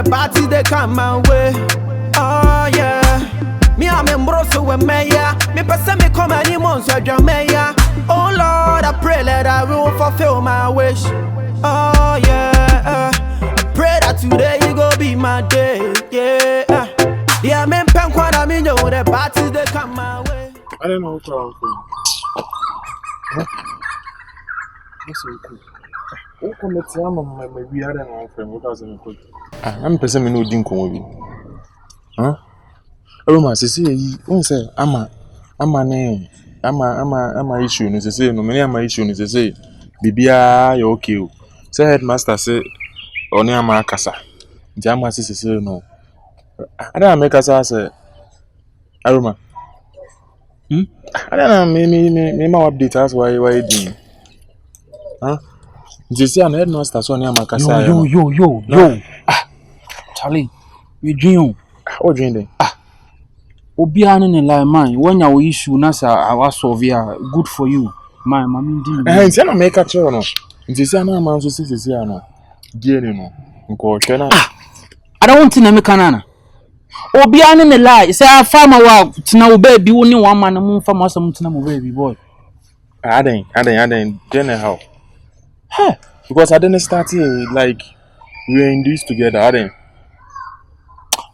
Parties they come my way. Oh yeah. Me I'm in Broso with Maya. Me person me come any months with Jamaica. Oh Lord, I pray that I will fulfill my wish. Oh yeah. I pray that today you go be my day. Yeah. Yeah, me pen kwa na me know the parties they come my way. I don't know what I'm saying. That's okay. What come the time of my we are an friend? What does it call? I'm person me no din ko bi. Aroma say won say ama issue no say no me ama issue no say bibia ya okay o. Say headmaster say oni ama akasa. Nti ama say no. Ada make kasa say Aroma. I don't know me ma update us why doing. Just say an headmaster so near Makasa. Yo. Charlie, you dream. What dream then? Obiane ne lie man. When your issue na sa our solve good for you. My mami di. Say na make a try no. Just say na man so say no. Die no. Nko hwe na. I don't want to na me kanana. Obiane ne lie. Say a farmer wa tina wo baby wo ni one man mo farmer asem tina mo baby boy. Aden. Then how? Huh? Because I didn't start here like we were in this together, Aden.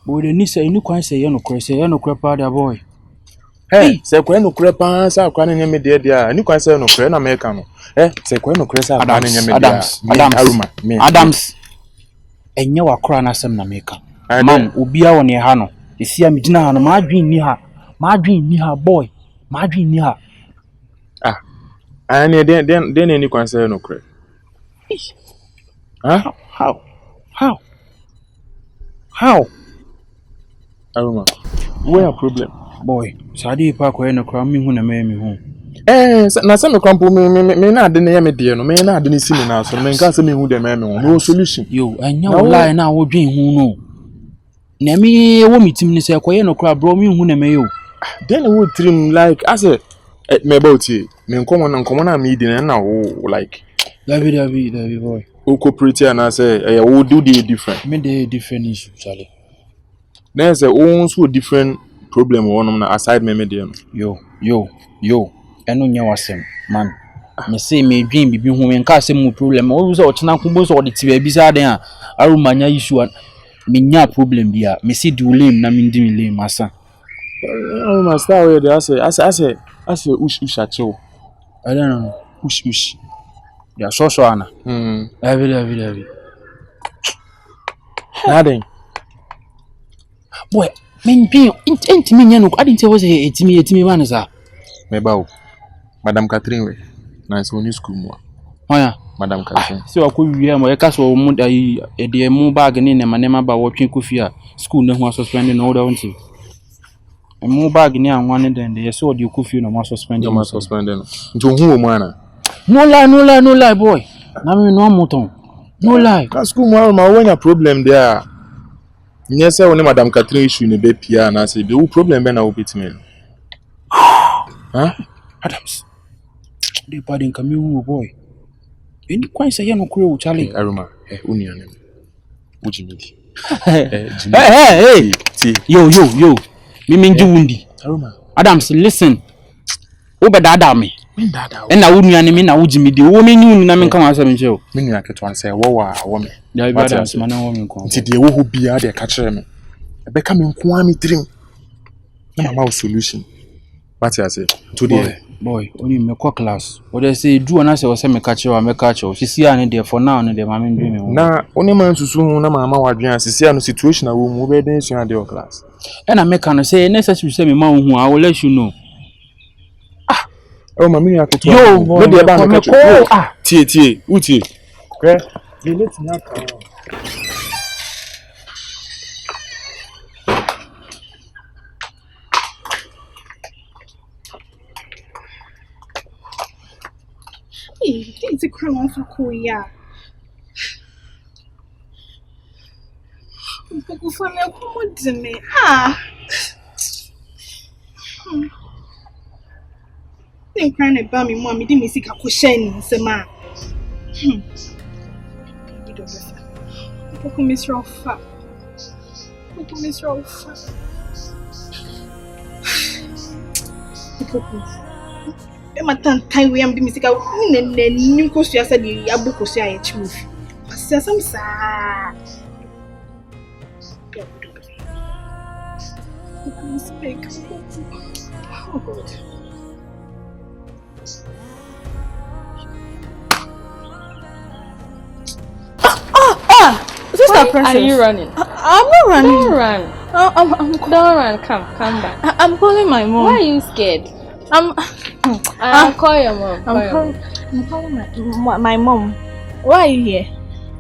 But the need say you can't say you no crap boy. Hey, say kwen no crap sa kwan nyem me dia. Ni kwan say no crap na America no. Say kwen no crap sa kwan nyem me dia. Aroma. Adams. Enye wakora na asem na America. Man, obia woni ha no. Esia me gina ha no, ma adwen ni ha boy. Ma adwen ni ha. And then any kwan say no crap. Huh? How? Aroma. Where problem? Boy, Sadi pa ko na kra mi hu na me hu. Na se me kwampo me na ade na ye me de no, me na ade ni simi na so, me nka se me hu de me hu. No solution. Yo, anya lie na wo dwen hu no. Na me wo mitim ni se ko ye no kra bro mi hu na me yo. Then wo trim like as a me about you. Me nkomo na me di na wo like David boy. O cooperate and say we do the different. Me the different issue, Charlie. There's a own so different problem one aside me there. Yo. Eno nya wasem, man. Me say me dream bibi hu me nka asem problem. O so ochina kumbo so de tiba bi sa den a Aroma nya issue me nya problem bia. Me say do lame na me ndi me lame asa. Aroma start where they as ush acho. I don't know. Ush. Ya so ana. Every. Nothing. Boy, men pay intimi nya no. I didn't say was etimi man sa. Me bawo. Madam Catherine we. Na so ni school mo. Oya, Madam Catherine. Se wa ko wiye mo e ka so mu dai e de mu bag ni ne manema ba wo twen kofi a school na hu suspend no order wonti. E mu bag ni anwa ne den de ye so de kofi no mo suspend no. Nti hu wo mu ana. No lie boy. Na me no moton. No lie. Ka school mo ma when a problem there. Nye say woni Madam Catherine issue ne be pia na say the problem be na wo betime. Adams. The pardon come you boy. Any quite say no crew Charlie. Aroma. Union. Ujimidi. Hey. Yo. Me mean wundi. Aroma. Adams, listen. Obeda me. Me dada. And I wouldn't anime na ujimi di wo me nyu na me kama asem nche o. Me nua keto an say wo wo me. Ya brother asma na wo me ko. Nti de wo hu bia de ka kire me. Ebe ka me nko a me dream. Na mama wo solution. What you say? Today. Boy, only me ko class. What they say do na say me catch you, me catch you. Sisi ane there for now, ne dey mama ndwe me. Na oni man susu hu na mama wadwen sisi no situation wo mu be den sua dey class. And I make can say necessary say me ma hu, I will let you know. Oh mama ni akoto. Yo, no dey ba me catch you. Tie, utie. Okay. Dey let me aka. It's a crown for Korea. Opoku for me, come to me. Then crying about me, mommy, didn't miss Accusations, man. Opoku miss Rofa. Opoku miss Rofa. Opoku. Matan time we am the music new course you said the abuko say I choose. Say some sa. Speak. Oh God. Is this the princess? Are you running? I'm not running. Don't run. Don't run. Come back. I'm calling my mom. Why are you scared? I'll call your mom. I'm calling my mom. Why are you here?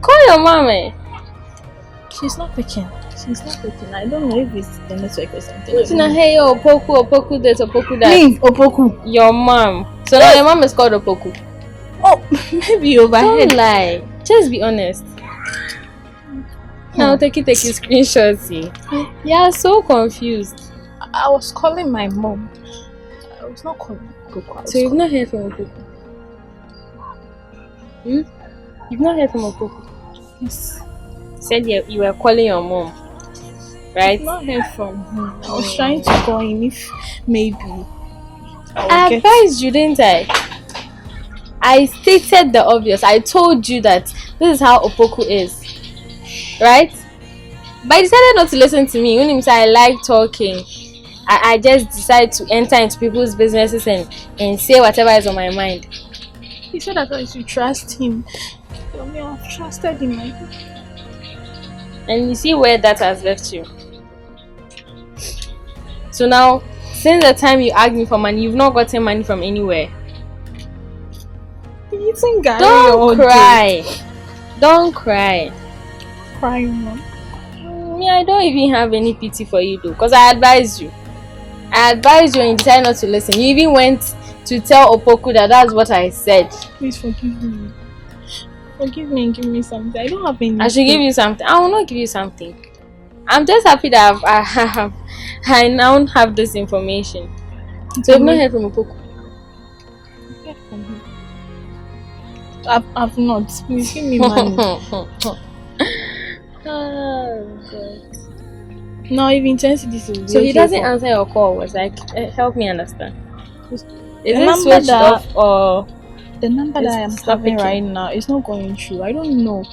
Call your mom, eh? She's not picking. I don't know if it's the network or something. It's not hey Opoku this, Opoku that. Me, Opoku. Your mom. So now your mom is called Opoku. Oh, maybe overhead. Don't lie. Just be honest. Now take screenshots. See. Yeah, so confused. I was calling my mom. I was not calling Opoku. So you've not heard from Opoku? You've not heard from Opoku? Yes. Said you were calling your mom, right? I've not heard from him. I was trying to call him if maybe. I advised you, didn't I? I stated the obvious. I told you that this is how Opoku is, right? But I decided not to listen to me. When he said I like talking, I just decided to enter into people's businesses and say whatever is on my mind. He said that I should trust him. I've trusted him. And you see where that has left you. So now, since the time you asked me for money, you've not gotten money from anywhere. You think Don't cry. Don't cry. Crying, mom. Me, I don't even have any pity for you though, because I advised you. And you decided not to listen. You even went to tell Opoku that that's what I said. Please forgive me. Forgive me and give me something. I don't have anything. I should give you something. I will not give you something. I'm just happy that I now have this information. So you've not heard from Opoku? I've not. Please give me money. Oh God. No, even chance this is. So he doesn't answer your call. Was like, help me understand. Is it switched switched off or? The number that I am having picking right now is not going through. I don't know.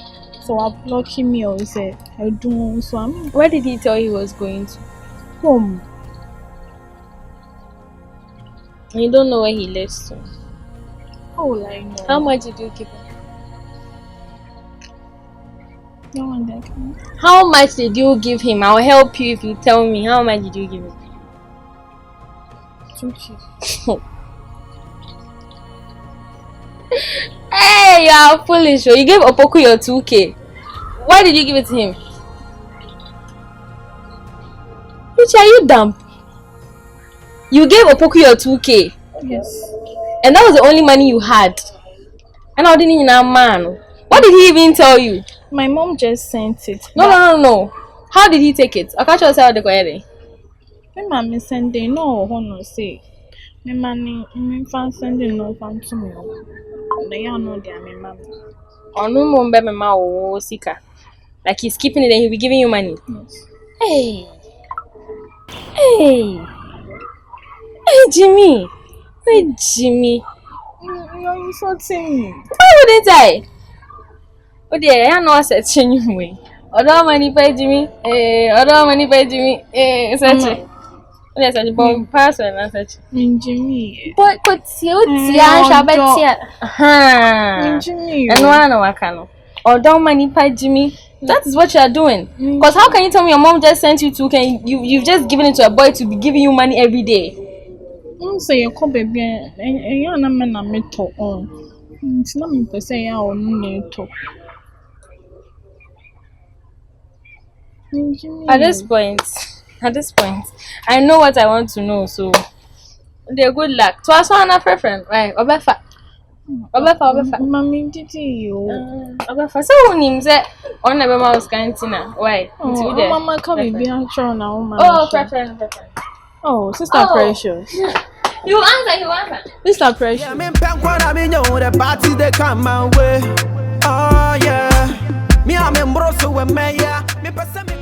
So I'm blocking me or he said I don't. So I'm Where did he tell you he was going to? home. You don't know where he lives to. How will I know? How much did you give him? No one that can. How much did you give him? I'll help you if you tell me. How much did you give him? 2K. Hey, you are foolish. You gave Opoku your 2K. Why did you give it to him? Which are you dumb? You gave Opoku your 2K. Yes. And that was the only money you had. And I didn't even know, man. What did he even tell you? My mom just sent it. No. How did he take it? I can't just tell the guy. My mom sending no no say. My money, my fan sending no fan to me. They are not there, my mom. Oh no, mama, sika. Like he's keeping it and he'll be giving you money. Yes. Hey, Jimmy. Hey, Jimmy. You're insulting me. Why wouldn't I? Oh dear, I know what's a change way. Although money pay Jimmy, although money pay Jimmy, such a yes, I bought person and such. Jimmy. But you shall bet here. Jimmy. And one of Wakano. Although money pay Jimmy, that is what you are doing. Because how can you tell me your mom just sent you to? You've just given it to a boy to be giving you money every day? Say you come baby and you're not men and me talk on. It's not me per se, I will not talk. At this point, I know what I want to know, so they're good luck. To us one preference, right? Obefa. Mommy, did you? Obefa. So who names it? On the mama was Scanty now. Why? Mama, come be actual now. Oh, preference. Oh, Sister Precious. You answer. Sister Precious. Yeah, me pen when I mean you the parties they come my way. Oh yeah, me I'm in broso with me yeah. Me person me.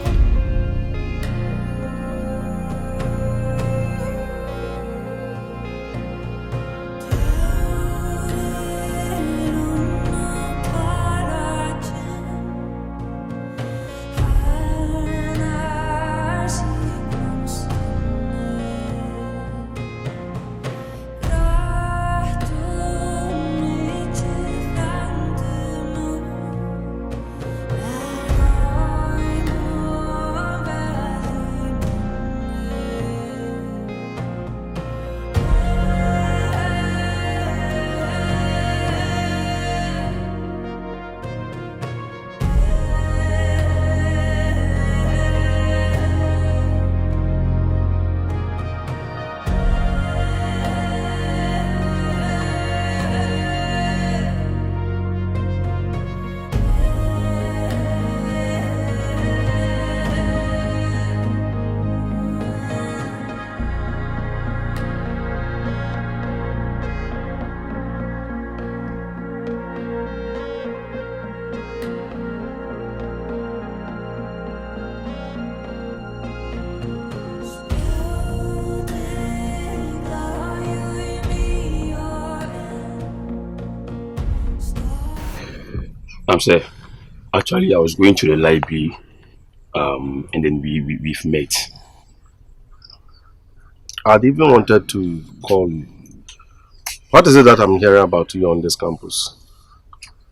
I'm saying, actually, I was going to the library, and then we've met. I'd even wanted to call you. What is it that I'm hearing about you on this campus?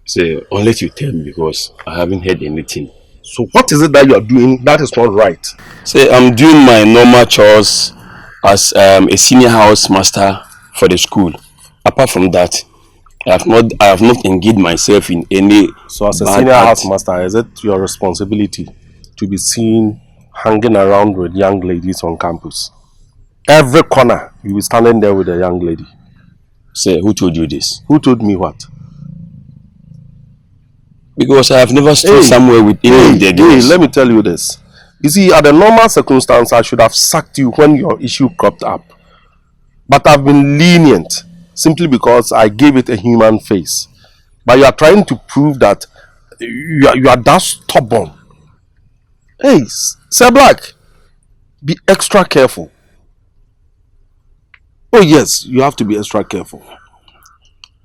Say, unless you tell me, because I haven't heard anything. So what is it that you are doing that is not right? Say, I'm doing my normal chores as a senior house master for the school. Apart from that, I have not engaged myself in any. So as a senior house master, is it your responsibility to be seen hanging around with young ladies on campus? Every corner, you will standing there with a young lady. Say, who told you this? Who told me what? Because I have never stayed somewhere with any of the girls. Let me tell you this. You see, at the normal circumstance, I should have sacked you when your issue cropped up. But I've been lenient simply because I gave it a human face. But you are trying to prove that you are that stubborn. Hey, Sir Black, be extra careful. Oh yes, you have to be extra careful.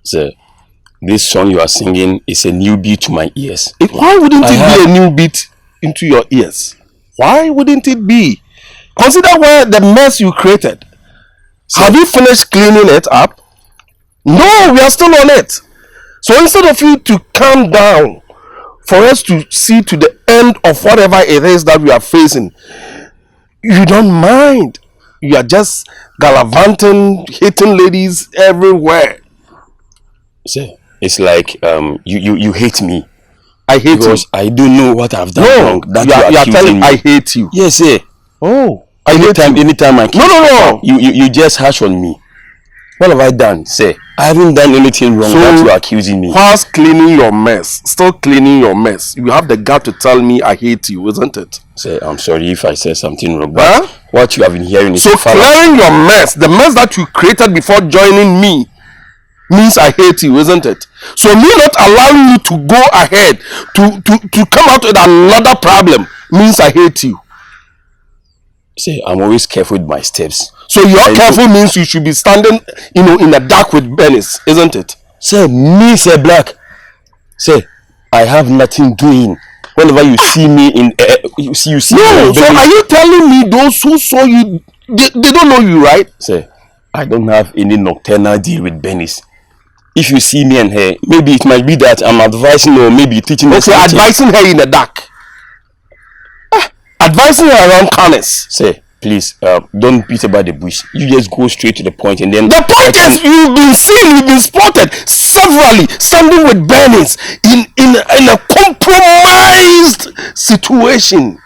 Sir, this song you are singing is a new beat to my ears. Why wouldn't it be a new beat into your ears? Why wouldn't it be? Consider where the mess you created. Sir, have you finished cleaning it up? No, we are still on it. So instead of you to calm down for us to see to the end of whatever it is that we are facing, you don't mind. You are just gallivanting, hitting ladies everywhere. Sir, it's like you hate me. I hate because you. I don't know what I've done wrong. That you are telling me I hate you. Yes, sir. Oh, anytime I no. You just harsh on me. What have I done, sir? I haven't done anything wrong. So that you are accusing me. Whilst cleaning your mess, still cleaning your mess, you have the gut to tell me I hate you, isn't it? Sir, I'm sorry if I said something wrong. But what you have been hearing is so clearing your mess, the mess that you created before joining me, means I hate you, isn't it? So me not allowing you to go ahead to come out with another problem means I hate you. See, I'm always careful with my steps. So your careful means you should be standing, in the dark with Bernice, isn't it? Say, me, say Black. Say, I have nothing doing. Whenever you see me you see No, me so are you telling me those who saw you, they don't know you, right? Say, I don't have any nocturnal deal with Bernice. If you see me and her, maybe it might be that I'm advising or maybe teaching her something. Advising her in the dark. Advising her around corners. Say, please, don't beat about the bush. You just go straight to the point and then... The point is, you've been spotted severally standing with Bernice in a compromised situation.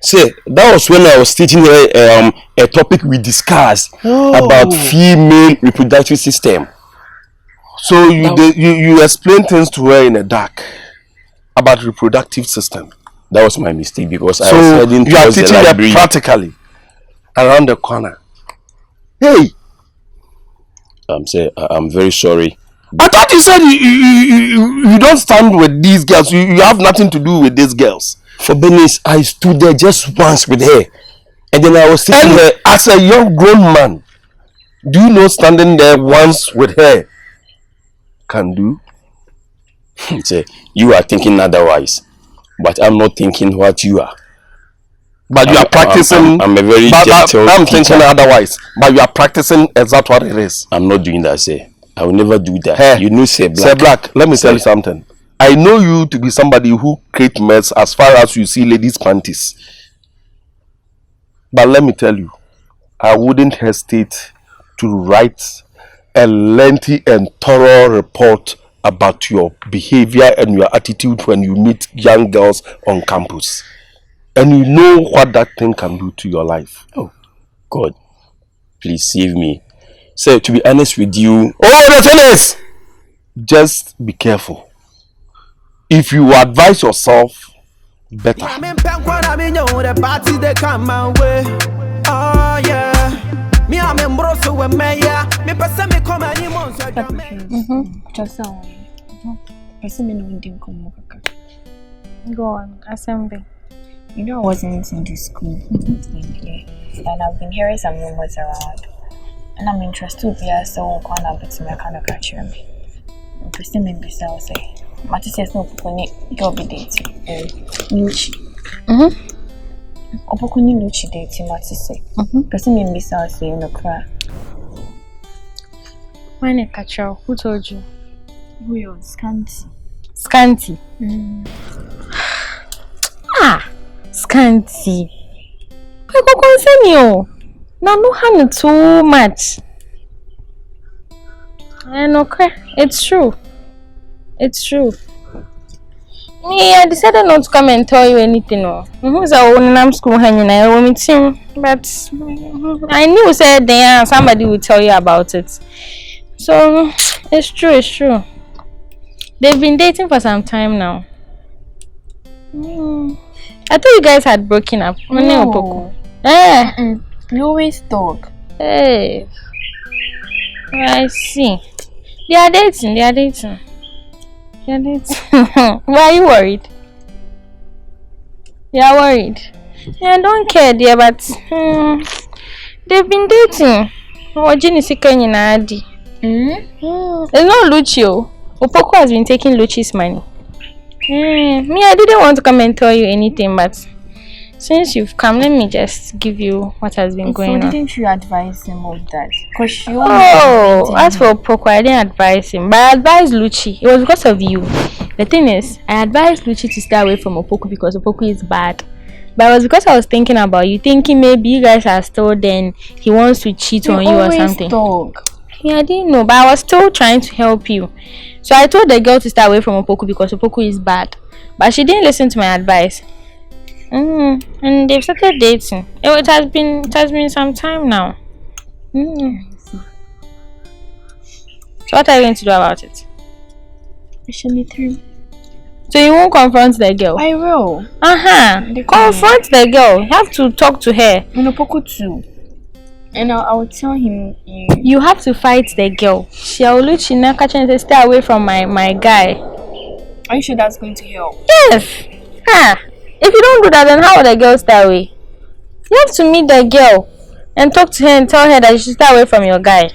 Say, that was when I was teaching her a topic we discussed about female reproductive system. So you explained things to her in the dark about reproductive system. That was my mistake because I so was heading you are towards teaching the her library. practically around the corner. Hey, I'm very sorry. I thought you said you don't stand with these girls. You have nothing to do with these girls. For Bernice, I stood there just once with her, and then I was sitting there as a young grown man. Do you know standing there once with her can do? Say, you are thinking otherwise, but I'm not thinking what you are. But you are practicing. I'm a very gentle I'm teacher. thinking otherwise. But you are practicing exactly what it is. I'm not doing that, say. I will never do that. Hey, you know, say Black. Say Black, let me tell you something. I know you to be somebody who create mess as far as you see ladies' panties. But let me tell you, I wouldn't hesitate to write a lengthy and thorough report about your behavior and your attitude when you meet young girls on campus. And you know what that thing can do to your life. Oh, God, please save me. So, to be honest with you... Oh, the thing is, just be careful. If you advise yourself, better. Oh yeah. Me I'm embroso with Maya. Me pesa me come any months. Just so. Pesa me no didn't come over. Go on, assembly. You know I wasn't in this school and I've been hearing some rumors around. And I'm interested to so one of it to me kind of catch me. Pesa me be so say. Mati says no Opoku girl be dating. Luchi. Opoku ni Luchi dating Mati say. Person me be so say no cry. When a catcher, who told you? Who you Scanty? Scanty. Scanty. I go concern you. Now no harm too much. Okay, it's true. It's true. Me, I decided not to come and tell you anything. Who's our own school hanging? I will meet him, but I knew said there somebody will tell you about it. So it's true. It's true. They've been dating for some time now. I thought you guys had broken up. No. Opoku. You always talk. Hey, I see. They are dating. Why are you worried? You are worried. Yeah, I don't care, dear, but they've been dating. It's not Lucio. Opoku has been taking Luci's money. Me, I didn't want to come and tell you anything, but since you've come, let me just give you what has been going on. Didn't you advise him of that? Because you as for Opoku, I didn't advise him, but I advised Luchi. It was because of you. The thing is, I advised Luchi to stay away from Opoku because Opoku is bad. But it was because I was thinking about you, thinking maybe you guys are still then he wants to cheat on you or something. Yeah, I didn't know, but I was still trying to help you. So I told the girl to stay away from Opoku because Opoku is bad. But she didn't listen to my advice. And they've started dating. It has been some time now. So what are you going to do about it? Pushing me through. So you won't confront the girl? I will. Confront the girl. You have to talk to her. Opoku too. And I will tell him you have to fight the girl. She will look in and say, stay away from my guy. Are you sure that's going to help? Yes. If you don't do that, then how will the girl stay away? You have to meet the girl and talk to her and tell her that you should stay away from your guy.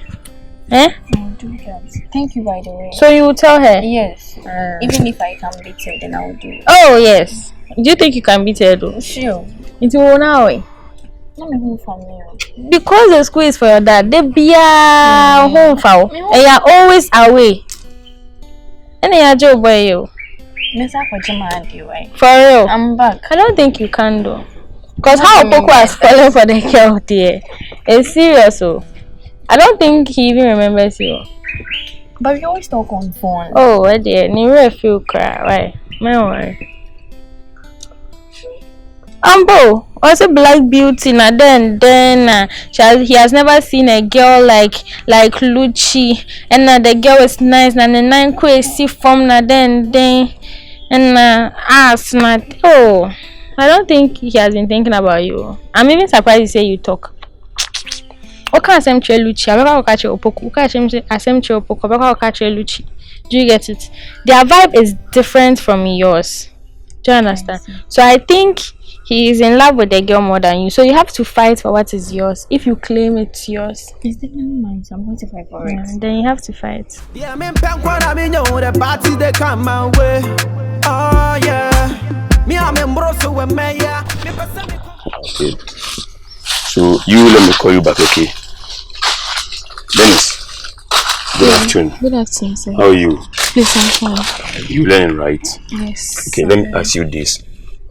Eh? I'll do that. Thank you, by the way. So you will tell her? Yes. Even if I can beat her, then I will do it. Oh yes. Do you think you can beat her though? Sure. Into now. Let me move from here. Because the school is for your dad, they be home foul. And you are always away. And you are job boy you. For real. I'm back. I don't think you can do. Because how Opoku has fallen for the girl there. It's serious so. I don't think he even remembers you. But we always talk on phone. Oh, well dear. Never feel cry. Why? No worry. Ambo, also Black Beauty na then he has never seen a girl like Lucci, and the girl is nice na the 9 crazy from na then and ass na. Oh, I don't think he has been thinking about you. I'm even surprised you say you talk. Okay, asem che Lucci, abeka okache Opoku. Okay, asem che Opoku, abeka okache Lucci. Do you get it? Their vibe is different from yours. Do you understand? So I think he is in love with the girl more than you. So you have to fight for what is yours. If you claim it's yours, it's definitely mine. So I'm going to fight for it. Then you have to fight. Yeah, I mean, the party they come my way. Oh yeah, me I'm in Broso with me. Okay. So you let me call you back, okay? Dennis. Good afternoon. Good afternoon, sir. How are you? Please, I'm fine. You learning, right? Yes. Okay, let me ask you this.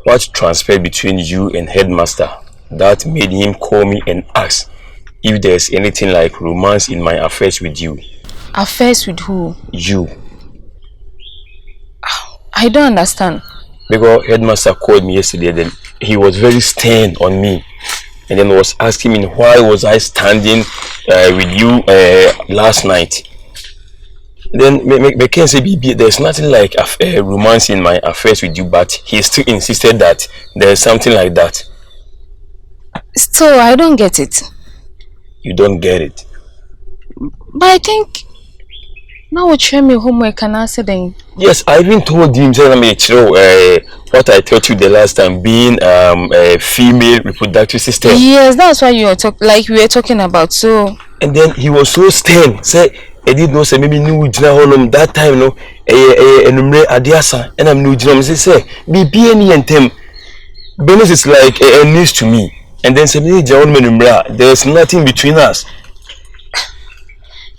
What transpired between you and headmaster that made him call me and ask if there's anything like romance in my affairs with you? Affairs with who? You. I don't understand. Because headmaster called me yesterday, then he was very stern on me, and then was asking me why was I standing with you last night. Then me can say there's nothing like romance in my affairs with you, but he still insisted that there's something like that. Still, I don't get it. You don't get it? But I think now we'll share me homework and answer them. Yes, I even told him what I told you the last time, being a female reproductive system. Yes, that's why you were we were talking about. So. And then he was so stern. Say, I didn't know. Say maybe new that time no. Adiasa and I'm new. Say be any and them. Bonus is like a news to me. And then say there's nothing between us.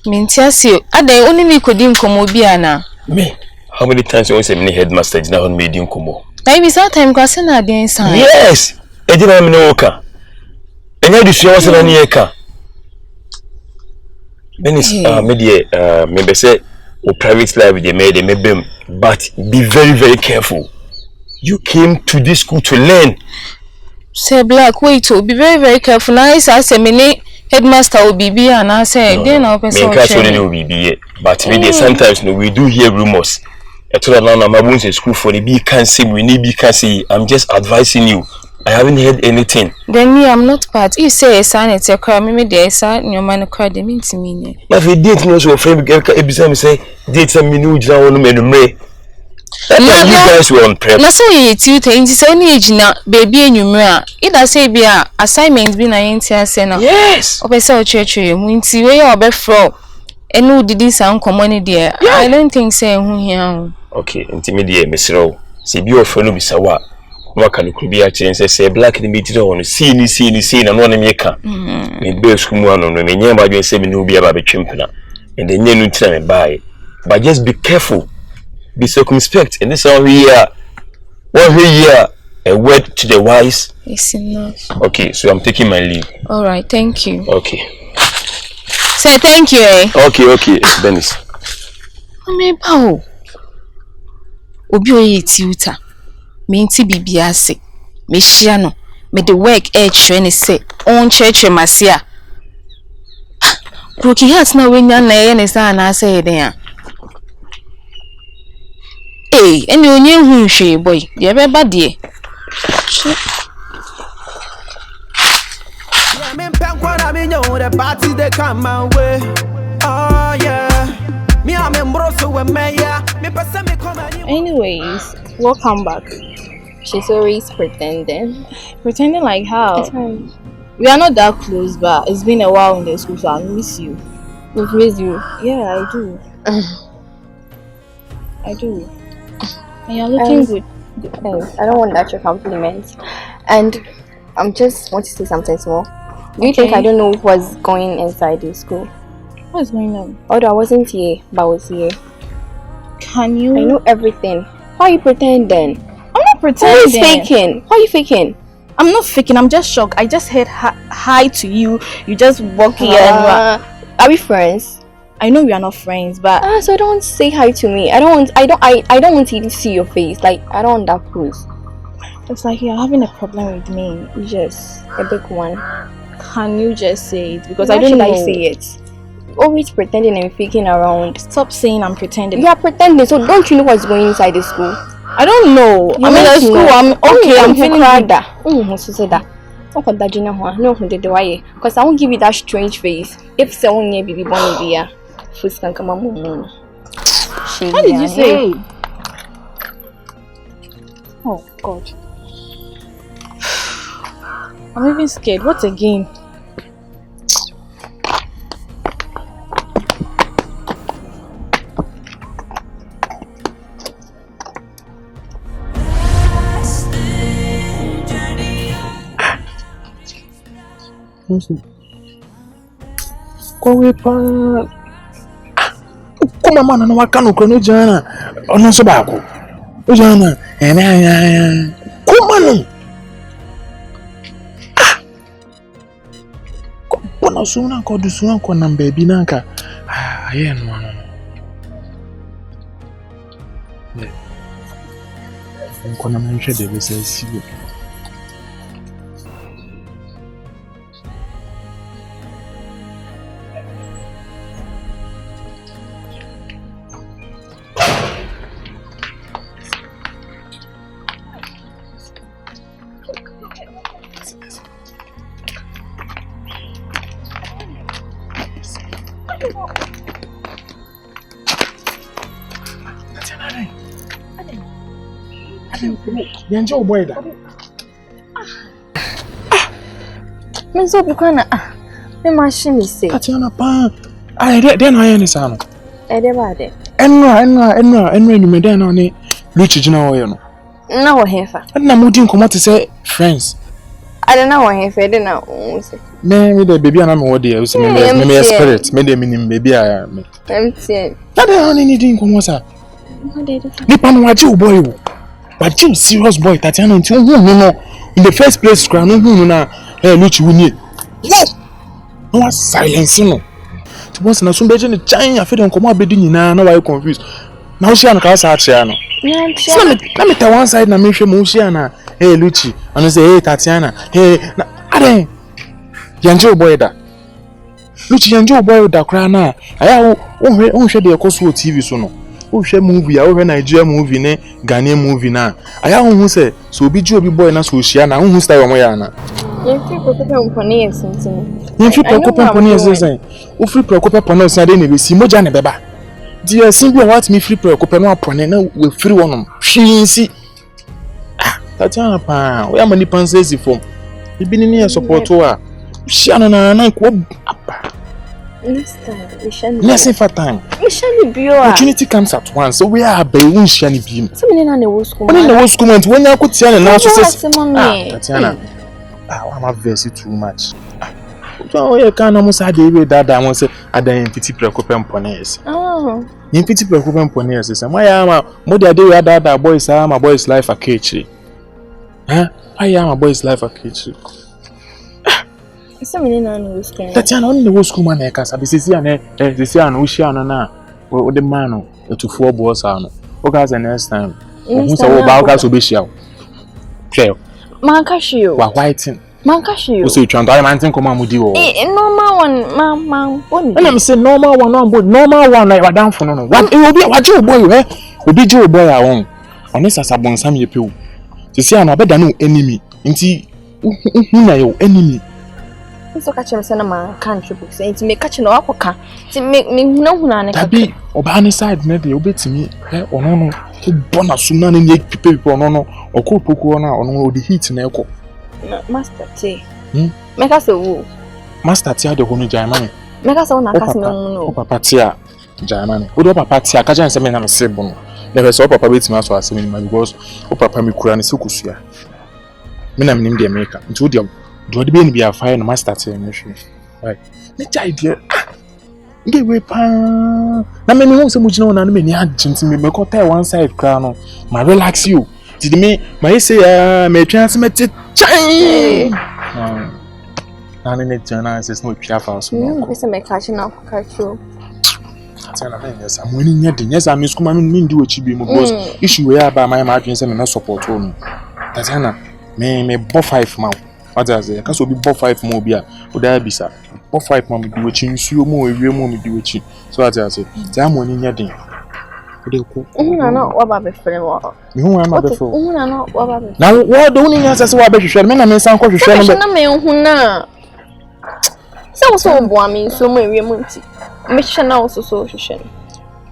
Mintiasi, ade only me could incomo biana. Me? How many times you want to say headmaster did not made incomo? Maybe sometime Grassena against sign. Yes! I didn't know Oka. And you see what's an eka. Then it's maybe say or private life they made but be very, very careful. You came to this school to learn. Say Black, wait to be very, very careful. Nice as a minute. Headmaster will be and I say, then I'll be but maybe sometimes we do hear rumors. I told her now my bones in school for the B can't see, we need B can't see. I'm just advising you. I haven't heard anything. Then me, I'm not part. You say a sign, it's a crime, maybe there's a your man cry, they mean to me. If you didn't know, so friend, every say, did some minute on me. You guys were on prep. That's why you two things. Any age now, baby, and you mirror. It does say be a assignment being an entire center. Yes. Or so church, when see where you're best from. And who did this sound common there? I don't think say who here. Okay, intermediate, Miss Rowe. See, your friend will be sawa. What can you be a chance? Say black in the middle on see, and one maker. Me bear school on me near by 7 will be about a chimpana. And then you tell me buy. But just be careful. Be circumspect, and this is how we are. 1 year, a word to the wise. It's enough. Okay, so I'm taking my leave. All right, thank you. Okay. Say thank you, eh? Okay, Dennis. Me bao. Obi oye tiuta. Me nti bibia se. Me hia no. Me the work training say on church masia. Broken hearts na wenya na ye ne sa na say den a. Hey, and you knew who she boy. You ever bad dear. The party they come my way. Oh yeah, me I'm in Broso with me. Anyways, welcome back. She's always pretending. Pretending like how? We are not that close, but it's been a while in the school, so I miss you. It miss you. Yeah, I do. I do. And you're looking good. Thanks. I don't want that your compliments. And I'm just want to say something small. Do you think I don't know what's going inside the school? What's going on? Although I wasn't here, but I was here. Can you? I know everything. Why are you pretending? I'm not pretending. Who is faking? Why are you faking? I'm not faking. I'm just shocked. I just said hi to you. You just walk here and are we friends? I know we are not friends, but so don't say hi to me. I don't want to even see your face. Like I don't want that close. it's like you're having a problem with me. Yes, a big one. Can you just say it? Because Why I don't should know. I say it? Always pretending and faking around. Stop saying I'm pretending. You are pretending. So don't you know what's going inside the school? I don't know. You I mean, at school, I'm okay. I'm feeling that. Because I won't give you that strange face. If someone near baby bonnie beer, first can come on. What did you say? Oh God. I'm even scared. What again? Come on, man, I can't go no jana. Oh, no, so back. Jana, and come on. Come on, soon I go to soon on baby Nanka. I am one. I'm going to mention the say. Yanjo boy da. Men so be kwana me machine say. Tatiana pa. Ai den ayen ni sa no. E de ba de. Enra ni me den no ni Luchi jina wo ye no. Na wo hefa. Na mudi nkomo te say friends. Ade na wo hefa de na say. Me the baby na me wo de usi me spirit me de minim baby a me. MTN. Na de oni ni din nkomo sa. Ni pa no waji boy wo. But Jim serious boy Tatiana until no in the first place crown no na Luchi wuni. No silence no. To boss na so beje ni chan ya fe de nkomo abedi nyina na why confused. Na wo share na ka sa achia no. Let me tell one side na me hwe mo share na Luchi and say hey Tatiana na ade yanjo boy da. Luchi yanjo boy da kra na aya wo hwe de ekoso TV so no. Wo hwe movie a wo hwe Nigeria movie ne Ghanaian movie na aya hu say so obi ji obi boy na so share na hu style mo ya na ye free preoccupy mponi yesinsin ye free preoccupy mponi yesinsin wo free preoccupy mponi yesinsin de ne be si moja ne beba di yesin bi what me free preoccupy no apone na we free wonom hwinsi Tatiana pa we amani pansesi form ibi ni ne support wa share na ko apa. Next time, we shall time. We shall be opportunity comes at once, so we are by one shiny beam. So many in the whole school. When in the whole school, when I could see an announcement, Tatiana, I'm a very too much. So you can't almost have the that I want to say, I don't pity preoccupant ponies. Oh, in pity preoccupant ponies, and my mother day that boys are my boy's life a cage. Huh? I am a boy's life a cage. so many in the school. Tatiana, only the whole school man, I can't say, this is an ocean or the man to 4 boys. Okay, the next time. Who's a about to be show? Mancashu. What whiting? Mancashu. So you trying to man think come with you? Normal one, and I'm saying normal one on board, normal one like down for no. What it will be what you boy, eh? Will be Joe boy alone. Unless as a bon some you pill. To see an better no enemy. Inti your enemy. So catch him cinema country books and to make catching up to make me no one. That be Obani side, maybe obey to me, eh? Or no, Bona Sunan and people no, or Opoku or the heat in echo. Master T. Meka se wo. Master tia de ho no jaimane. Meka se wo na kase me mu no. Papa tia jaimane. Wo do papa tia ka jan se me na me sebo no. Never saw papa betima so asem ni because wo papa me kura ne se kusua. Me na me nim de America. Nti wo de be ni bia fire no master tia me hwe. Right. Me jai de nge we pa na me hu se mu gina wona na me ni agenti me ko tie one side kra no ma relax you. Did me my say me twan me chai. Na ne jana says no twa fa so no. Pese me catch na catch you. Tana na yes am wani nya de yes am skuma me ndi wachi bi mu because issue we aba my adwen say me na support onu. Tana me bo 5 ma. What does it? Kaso bi bo 5 mo bi a o da bisa. Bo 5 mo me di wachi nsuo mo ewie mo me di wachi. So what does it? Tana wani nya den. Una no wa ba be frɛ wo. Me hu am be fo. Una no wa ba be. Na wo do ni nya se wa be hwehwɛ me na me san kɔ hwehwɛ no. Na me hu na. Se wo so bo am nsuo mo ewie mo nti. Me hwehwɛ na wo so hwehwɛ.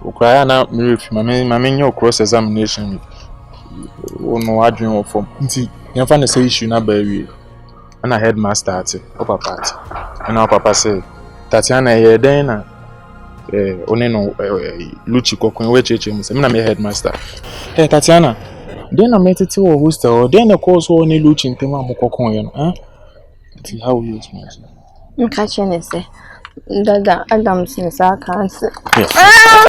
Ukra na me refi ma me nya cross examination. Ono adwen wo form. Nti yɛmfa na say issue na ba wie. Na headmaster ate, o papa ate. Na o papa say Tatiana here den na one no Luchi kokon we cheche mu se me na me headmaster. Tatiana, den na metete wo hostel, den na course wo ne Luchi ntema mo kokon ye no, Nti how you explain? Nka che ne se. Dada Adam sin sa kan se. Yes.